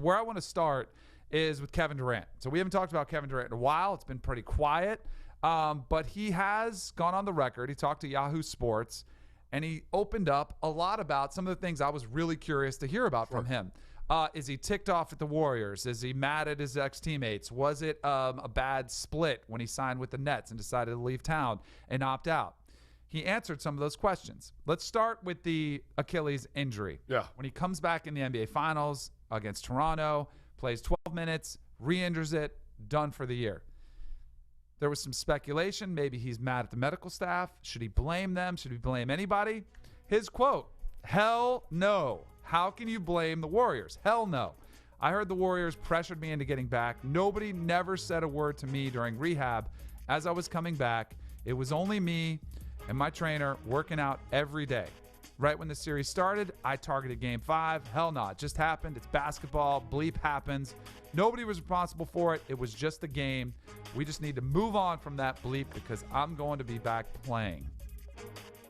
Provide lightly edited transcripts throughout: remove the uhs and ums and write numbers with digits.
Where I want to start is with Kevin Durant. So we haven't talked about Kevin Durant in a while. It's been pretty quiet. But he has gone on the record. He talked to Yahoo Sports, and he opened up a lot about some of the things I was really curious to hear about from him. Is he ticked off at the Warriors? Is he mad at his ex-teammates? Was it a bad split when he signed with the Nets and decided to leave town and opt out? He answered some of those questions. Let's start with the Achilles injury. Yeah. When he comes back in the NBA Finals against Toronto, plays 12 minutes, re-injures it, done for the year. There was some speculation. Maybe he's mad at the medical staff. Should he blame them? Should he blame anybody? His quote, "Hell no. How can you blame the Warriors? Hell no. I heard the Warriors pressured me into getting back. Nobody never said a word to me during rehab as I was coming back. It was only me and my trainer working out every day. Right when the series started, I targeted Game 5. Hell no, it just happened. It's basketball. Bleep happens. Nobody was responsible for it. It was just a game. We just need to move on from that bleep because I'm going to be back playing."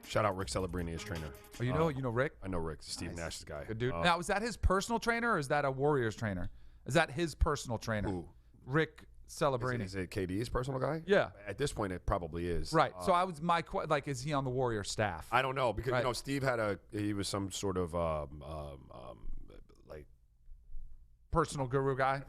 Shout out Rick Celebrini, his trainer. Oh, you know Rick? I know Rick, Steve Nash's guy. Good dude. Now, is that his personal trainer or is that a Warriors trainer? Is that his personal trainer? Who? Rick Celebrini. Is it KD's personal guy? Yeah. At this point, it probably is. Right. So I was is he on the Warriors staff? I don't know because Right. Steve he was some sort of like Personal guru guy?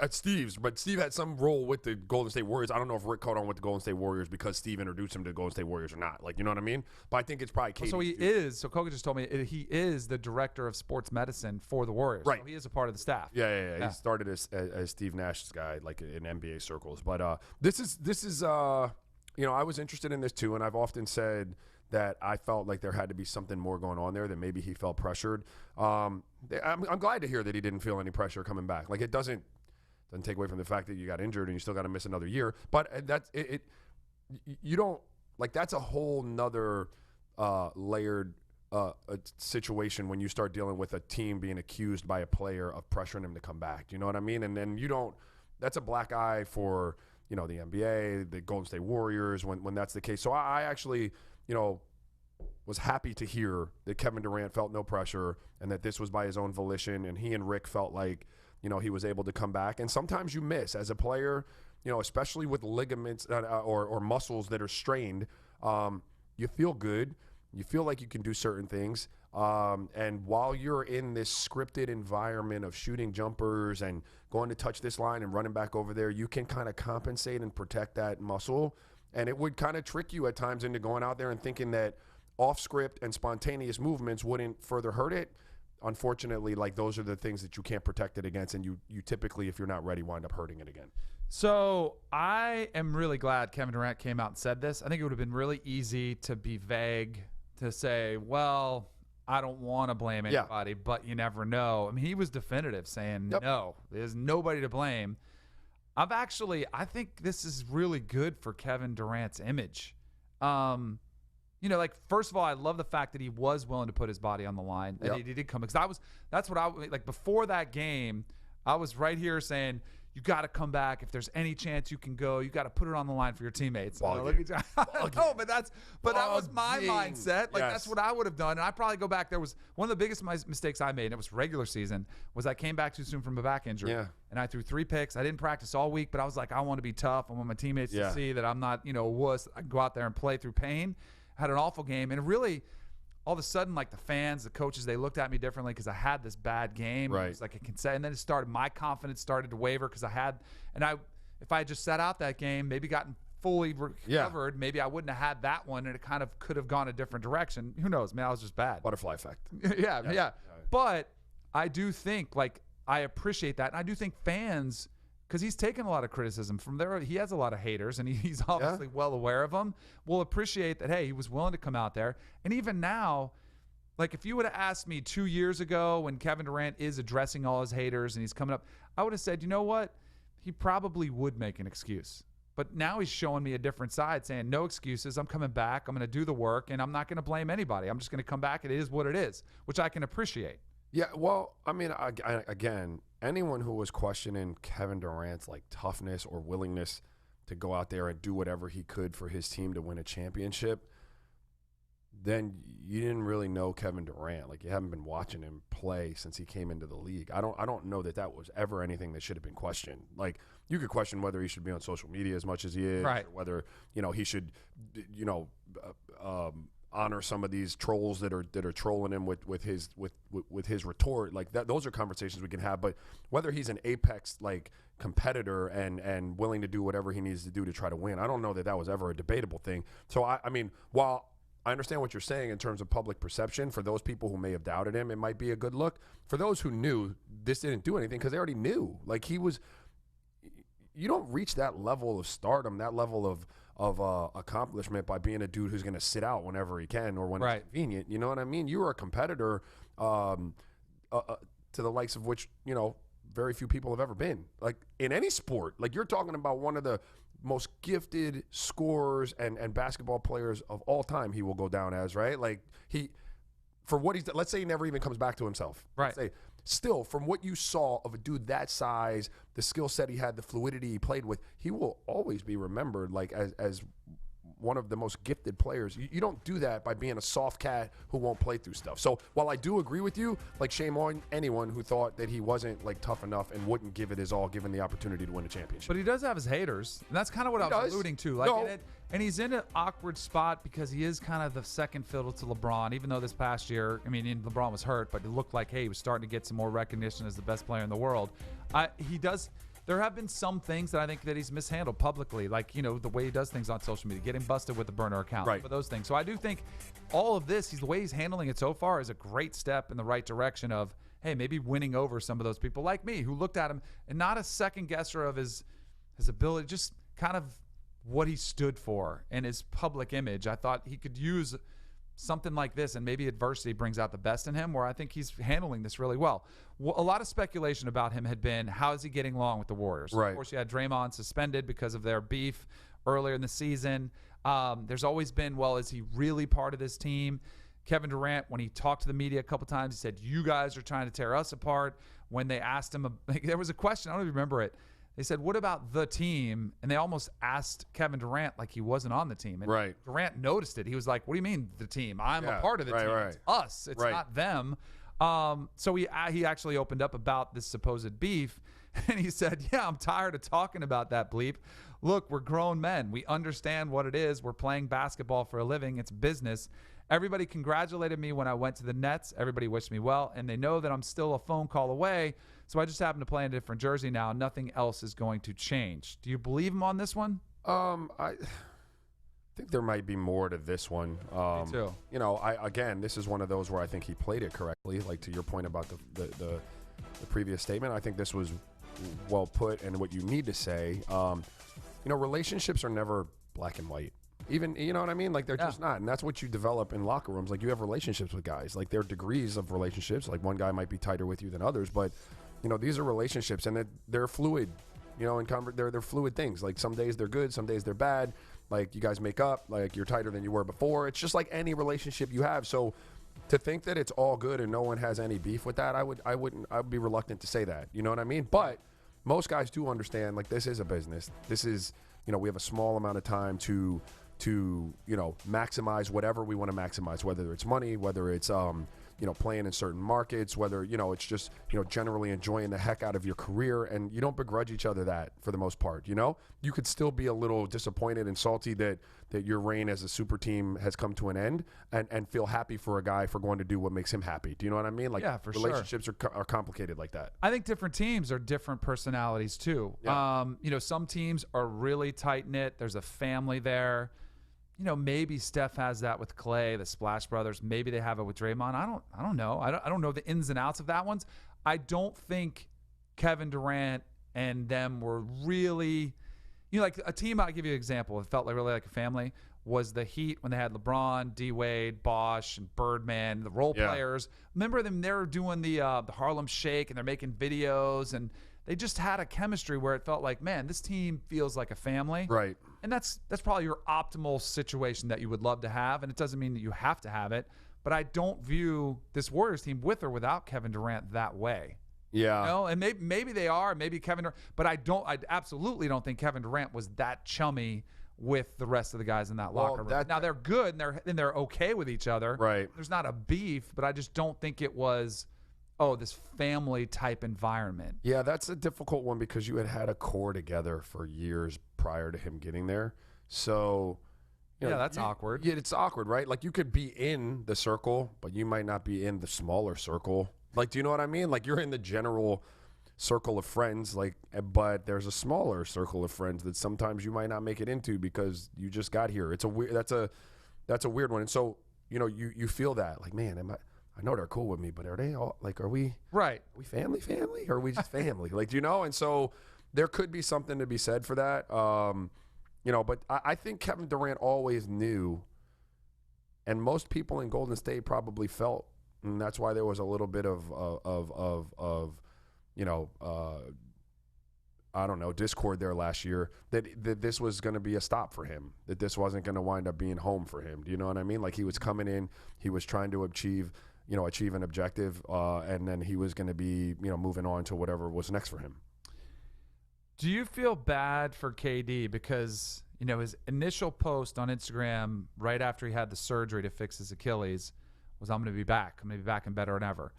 Steve's, but Steve had some role with the Golden State Warriors. I don't know if Rick caught on with the Golden State Warriors because Steve introduced him to the Golden State Warriors or not. Like, you know what I mean? But I think it's probably KD. So he is. So Koga just told me he is the director of sports medicine for the Warriors. Right. So he is a part of the staff. Yeah. He started as Steve Nash's guy, like in NBA circles. But this is I was interested in this too, and I've often said that I felt like there had to be something more going on there, that maybe he felt pressured. I'm glad to hear that he didn't feel any pressure coming back. Like, it doesn't take away from the fact that you got injured and you still got to miss another year. But that's it. You don't like that's a whole nother layered situation when you start dealing with a team being accused by a player of pressuring him to come back. You know what I mean? And then you don't. That's a black eye for the NBA, the Golden State Warriors when that's the case. So I actually was happy to hear that Kevin Durant felt no pressure and that this was by his own volition, and he and Rick felt like, he was able to come back. And sometimes you miss as a player, especially with ligaments or muscles that are strained. You feel good. You feel like you can do certain things. And while you're in this scripted environment of shooting jumpers and going to touch this line and running back over there, you can kind of compensate and protect that muscle. And it would kind of trick you at times into going out there and thinking that off-script and spontaneous movements wouldn't further hurt it. Unfortunately, like, those are the things that you can't protect it against, and you typically, if you're not ready, wind up hurting it again. So I am really glad Kevin Durant came out and said this. I think it would have been really easy to be vague, to say, well, I don't want to blame anybody, but you never know. I mean, he was definitive, saying, no, there's nobody to blame. I think this is really good for Kevin Durant's image. First of all, I love the fact that he was willing to put his body on the line. And he did come, because before that game, I was right here saying, you got to come back. If there's any chance you can go, you got to put it on the line for your teammates. No, but that was my mindset. That's what I would have done. And I probably go back. There was one of the biggest mistakes I made, and it was regular season, was I came back too soon from a back injury. Yeah. And I threw 3 picks. I didn't practice all week, but I was like, I want to be tough. I want my teammates to see that I'm not, a wuss. I can go out there and play through pain. I had an awful game. And really, all of a sudden, like, the fans, the coaches, they looked at me differently because I had this bad game. Right. It was like a consent. And then my confidence started to waver because if I had just sat out that game, maybe gotten fully recovered, maybe I wouldn't have had that one, and it kind of could have gone a different direction. Who knows? Man, I was just bad. Butterfly effect. Yeah. But I do think, I appreciate that. And I do think fans, because he's taken a lot of criticism from there. He has a lot of haters, and he's obviously well aware of them. Will appreciate that, hey, he was willing to come out there. And even now, if you would have asked me 2 years ago when Kevin Durant is addressing all his haters and he's coming up, I would have said, you know what? He probably would make an excuse. But now he's showing me a different side, saying, no excuses. I'm coming back. I'm going to do the work, and I'm not going to blame anybody. I'm just going to come back. It is what it is, which I can appreciate. Yeah, well, I mean, again, anyone who was questioning Kevin Durant's toughness or willingness to go out there and do whatever he could for his team to win a championship, then you didn't really know Kevin Durant. Like, you haven't been watching him play since he came into the league. I don't know that was ever anything that should have been questioned. Like, you could question whether he should be on social media as much as he is, right, or whether, he should, honor some of these trolls that are trolling him with his retort. Like, that, those are conversations we can have. But whether he's an apex like competitor and willing to do whatever he needs to do to try to win, I don't know that was ever a debatable thing. So I mean, while I understand what you're saying in terms of public perception, for those people who may have doubted him, it might be a good look. For those who knew, this didn't do anything because they already knew. Like, he was. You don't reach that level of stardom, that level of accomplishment by being a dude who's going to sit out whenever he can or when it's convenient. You know what I mean? You were a competitor to the likes of which, very few people have ever been. Like, in any sport. Like, you're talking about one of the most gifted scorers and basketball players of all time, he will go down as, right? Like, for what he's done, let's say he never even comes back to himself. Right. Let's say, still, from what you saw of a dude that size, the skill set he had, the fluidity he played with, he will always be remembered like as one of the most gifted players. You don't do that by being a soft cat who won't play through stuff. So while I do agree with you, like, shame on anyone who thought that he wasn't like tough enough and wouldn't give it his all given the opportunity to win a championship. But he does have his haters. And that's kind of what I was alluding to. Like, and he's in an awkward spot because he is kind of the second fiddle to LeBron, even though this past year, I mean, LeBron was hurt, but it looked like, hey, he was starting to get some more recognition as the best player in the world. There have been some things that I think that he's mishandled publicly, like, the way he does things on social media, getting busted with the burner account, right, for those things. So I do think all of this, the way he's handling it so far is a great step in the right direction of, hey, maybe winning over some of those people like me who looked at him and not a second guesser of his ability, just kind of what he stood for and his public image. I thought he could use something like this, and maybe adversity brings out the best in him, where I think he's handling this really well. A lot of speculation about him had been, how is he getting along with the Warriors? Right. Of course, you had Draymond suspended because of their beef earlier in the season. There's always been, well, is he really part of this team? Kevin Durant, when he talked to the media a couple times, he said, you guys are trying to tear us apart. When they asked him, there was a question, I don't even remember it. They said, what about the team? And they almost asked Kevin Durant like he wasn't on the team. And right. Durant noticed it. He was like, what do you mean the team? I'm a part of the team. Right. It's us. It's not them. So he actually opened up about this supposed beef. And he said, yeah, I'm tired of talking about that bleep. Look, we're grown men. We understand what it is. We're playing basketball for a living. It's business. Everybody congratulated me when I went to the Nets. Everybody wished me well. And they know that I'm still a phone call away. So I just happen to play in a different jersey now. Nothing else is going to change. Do you believe him on this one? I think there might be more to this one. Me too. Again, this is one of those where I think he played it correctly. Like, to your point about the previous statement, I think this was well put. And what you need to say, relationships are never black and white. Even, you know what I mean? Like, they're just not. And that's what you develop in locker rooms. Like, you have relationships with guys. Like, there are degrees of relationships. Like, one guy might be tighter with you than others. But, these are relationships, and they're fluid. They're fluid things. Like, some days they're good, some days they're bad. Like, you guys make up. Like, you're tighter than you were before. It's just like any relationship you have. So to think that it's all good and no one has any beef with that, I would be reluctant to say that. You know what I mean? But most guys do understand, like, this is a business. This is, we have a small amount of time to maximize whatever we want to maximize, whether it's money, whether it's playing in certain markets, whether it's just generally enjoying the heck out of your career, and you don't begrudge each other that for the most part. You could still be a little disappointed and salty that your reign as a super team has come to an end, and feel happy for a guy for going to do what makes him happy. Do you know what I mean? Like, yeah, for relationships sure. are complicated like that. I think different teams are different personalities too. Yeah. Some teams are really tight knit. There's a family there. Maybe Steph has that with Clay, the Splash Brothers. Maybe they have it with Draymond. I don't know. I don't know the ins and outs of that ones. I don't think Kevin Durant and them were really, like a team. I'll give you an example. It felt really like a family. Was the Heat when they had LeBron, D Wade, Bosh, and Birdman, the role players. Remember them? They were doing the Harlem Shake, and they're making videos, and they just had a chemistry where it felt like, man, this team feels like a family. Right. And that's probably your optimal situation that you would love to have, and it doesn't mean that you have to have it. But I don't view this Warriors team with or without Kevin Durant that way. Yeah. And maybe they are, maybe Kevin Durant, but I absolutely don't think Kevin Durant was that chummy with the rest of the guys in that Well, locker room. Now they're good and they're okay with each other. Right. There's not a beef, but I just don't think it was, this family type environment. Yeah, that's a difficult one because you had a core together for years prior to him getting there. So, that's awkward. Yeah, it's awkward, right? Like you could be in the circle, but you might not be in the smaller circle. Like, do you know what I mean? Like you're in the general circle of friends, but there's a smaller circle of friends that sometimes you might not make it into because you just got here. It's a weird. That's a weird one. And so you feel that like, man, I know they're cool with me, but are they all like? Are we right? Are we family, or are we just family? Like, And so there could be something to be said for that. But I think Kevin Durant always knew, and most people in Golden State probably felt, and that's why there was a little bit of I don't know, discord there last year, that this was going to be a stop for him, that this wasn't going to wind up being home for him. Do you know what I mean? Like he was coming in, he was trying to achieve an objective, and then he was going to be, moving on to whatever was next for him. Do you feel bad for KD because, his initial post on Instagram right after he had the surgery to fix his Achilles was, I'm going to be back. I'm going to be back and better than ever.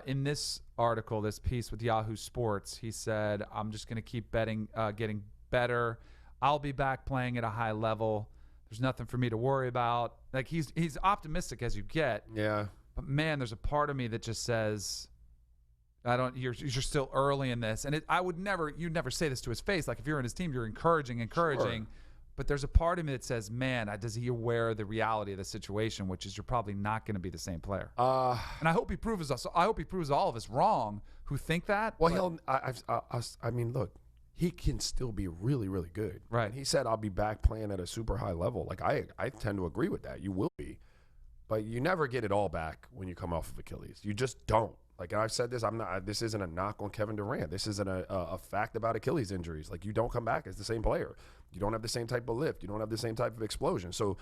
In this article, this piece with Yahoo Sports, he said, I'm just going to keep getting better. I'll be back playing at a high level. There's nothing for me to worry about. Like he's optimistic as you get. Yeah. But man, there's a part of me that just says, you're still early in this. And you'd never say this to his face. Like if you're in his team, you're encouraging. Sure. But there's a part of me that says, man, does he aware of the reality of the situation, which is you're probably not going to be the same player. And I hope he proves all of us wrong who think that. Well, I mean, look, he can still be really, really good. Right. And he said, I'll be back playing at a super high level. Like I tend to agree with that. You will be. But you never get it all back when you come off of Achilles. You just don't. Like I've said this, this isn't a knock on Kevin Durant. This isn't a fact about Achilles injuries. Like you don't come back as the same player. You don't have the same type of lift. You don't have the same type of explosion. So,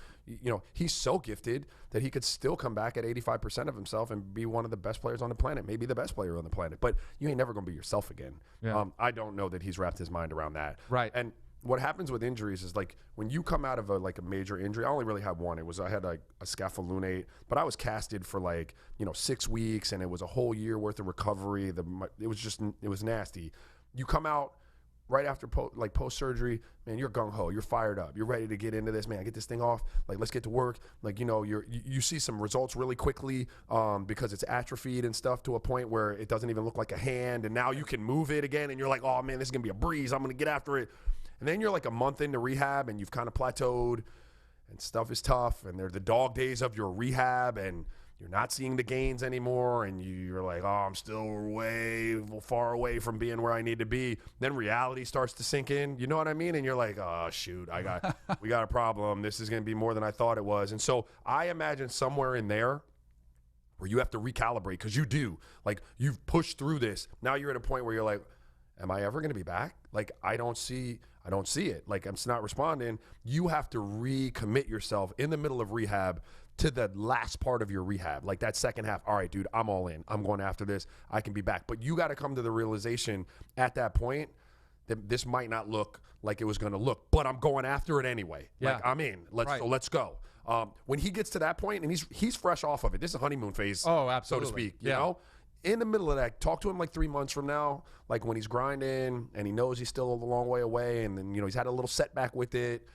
he's so gifted that he could still come back at 85% of himself and be one of the best players on the planet, maybe the best player on the planet. But you ain't never going to be yourself again. Yeah. I don't know that he's wrapped his mind around that. Right. And what happens with injuries is like when you come out of a major injury, I only really had one. I had like a scapholunate, but I was casted for 6 weeks, and it was a whole year worth of recovery. It was nasty. You come out right after post surgery, man, you're gung ho, you're fired up, you're ready to get into this, man. Get this thing off, let's get to work. You see some results really quickly because it's atrophied and stuff to a point where it doesn't even look like a hand, and now you can move it again, and you're like, oh man, this is gonna be a breeze. I'm gonna get after it. And then you're like a month into rehab, and you've kind of plateaued, and stuff is tough, and they're the dog days of your rehab, and you're not seeing the gains anymore, and you're like, oh, I'm still way far away from being where I need to be. Then reality starts to sink in, you know what I mean? And you're like, oh, shoot, we got a problem. This is going to be more than I thought it was. And so I imagine somewhere in there where you have to recalibrate, because you do. Like, you've pushed through this. Now you're at a point where you're like, am I ever going to be back? Like, I don't see it. Like, I'm not responding. You have to recommit yourself in the middle of rehab to the last part of your rehab, like that second half. All right, dude, I'm all in. I'm going after this. I can be back. But you got to come to the realization at that point that this might not look like it was going to look, but I'm going after it anyway. Yeah. Like, I'm in. Let's go. When he gets to that point, and he's fresh off of it. This is a honeymoon phase, oh, absolutely, so to speak. You know? In the middle of that, talk to him like 3 months from now, like when he's grinding and he knows he's still a long way away, and then he's had a little setback with it.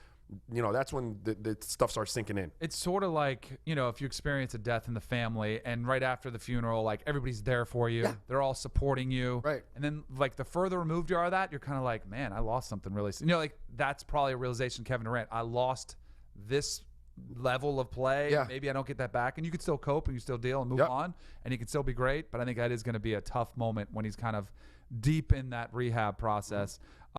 That's when the stuff starts sinking in. It's sort of like, if you experience a death in the family, and right after the funeral, like everybody's there for you. Yeah. They're all supporting you. Right. And then like the further removed you are of that, you're kind of like, man, I lost something really. Like that's probably a realization, Kevin Durant. I lost this level of play. Yeah. Maybe I don't get that back. And you can still cope and you still deal and move on, and he can still be great. But I think that is going to be a tough moment when he's kind of deep in that rehab process.